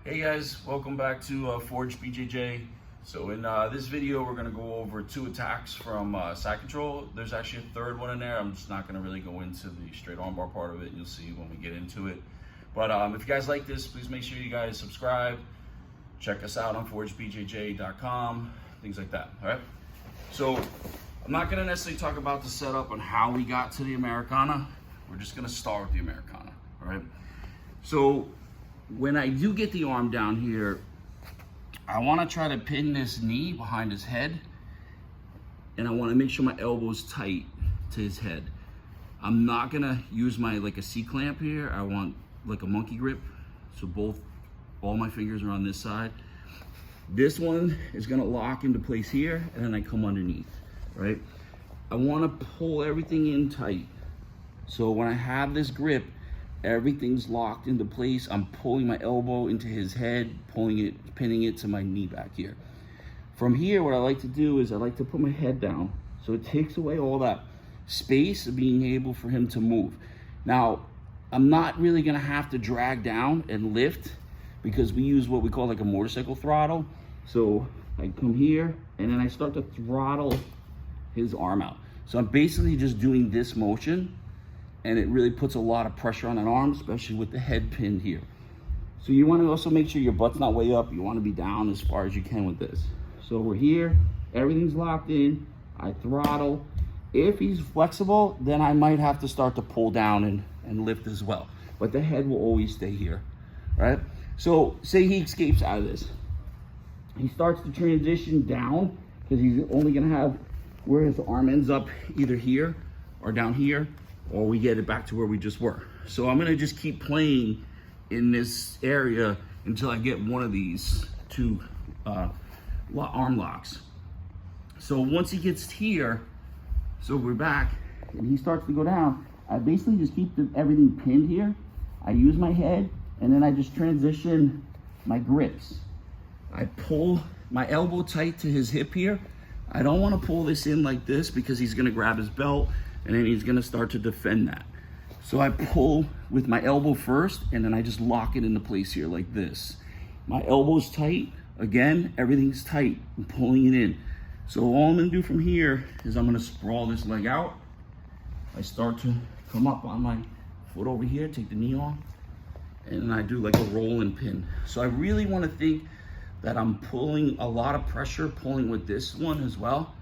Hey guys, welcome back to Forged BJJ. So in this video, we're gonna go over 2 attacks from side control. There's actually a third one in there. I'm just not gonna really go into the straight armbar part of it. You'll see when we get into it. But if you guys like this, please make sure you guys subscribe. Check us out on forgedbjj.com, things like that, all right? So I'm not gonna necessarily talk about the setup and how we got to the Americana. We're just gonna start with the Americana, all right? So when I do get the arm down here, I want to try to pin this knee behind his head, and I want to make sure my elbow's tight to his head. I'm not gonna use my like a C-clamp here. I want like a monkey grip, so all my fingers are on this side. This one is gonna lock into place here, and then I come underneath, right? I want to pull everything in tight, so when I have this grip, everything's locked into place. I'm pulling my elbow into his head, pinning it to my knee back here. From here, what I like to do is I like to put my head down, so it takes away all that space of being able for him to move. Now, I'm not really gonna have to drag down and lift because we use what we call like a motorcycle throttle. So I come here and then I start to throttle his arm out. So I'm basically just doing this motion, and it really puts a lot of pressure on an arm, especially with the head pinned here. So you wanna also make sure your butt's not way up. You wanna be down as far as you can with this. So we're here, everything's locked in, I throttle. If he's flexible, then I might have to start to pull down and lift as well. But the head will always stay here, right? So say he escapes out of this. He starts to transition down because he's only gonna have where his arm ends up either here or down here, or we get it back to where we just were. So I'm gonna just keep playing in this area until I get one of these 2 arm locks. So once he gets here, so we're back, and he starts to go down, I basically just keep everything pinned here. I use my head, and then I just transition my grips. I pull my elbow tight to his hip here. I don't wanna pull this in like this because he's gonna grab his belt, and then he's gonna start to defend that. So I pull with my elbow first, and then I just lock it into place here like this. My elbow's tight. Again, everything's tight. I'm pulling it in. So all I'm gonna do from here is I'm gonna sprawl this leg out. I start to come up on my foot over here, take the knee off, and then I do like a roll and pin. So I really wanna think that I'm pulling a lot of pressure, pulling with this one as well,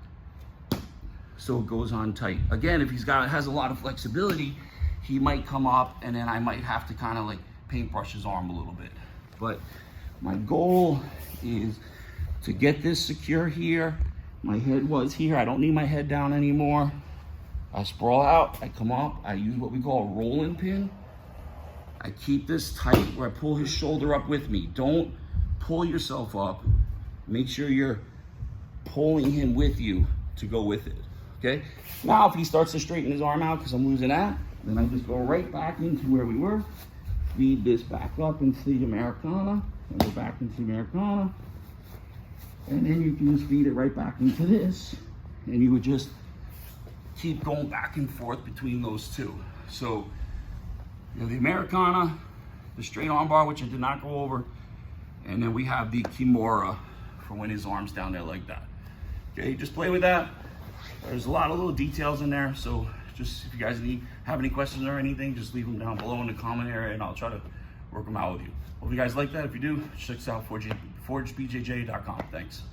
so it goes on tight. Again, if has a lot of flexibility, he might come up, and then I might have to kind of like paintbrush his arm a little bit. But my goal is to get this secure here. My head was here. I don't need my head down anymore. I sprawl out, I come up, I use what we call a roll and pin. I keep this tight where I pull his shoulder up with me. Don't pull yourself up. Make sure you're pulling him with you to go with it. Okay, now if he starts to straighten his arm out because I'm losing that, then I just go right back into where we were, feed this back up into the Americana, and go back into the Americana, and then you can just feed it right back into this, and you would just keep going back and forth between those 2. So you know, the Americana, the straight arm bar, which I did not go over, and then we have the Kimura for when his arm's down there like that. Okay, just play with that. There's a lot of little details in there, so just if you guys have any questions or anything, just leave them down below in the comment area, and I'll try to work them out with you. Hope you guys like that. If you do, check us out, forgedbjj.com. Thanks.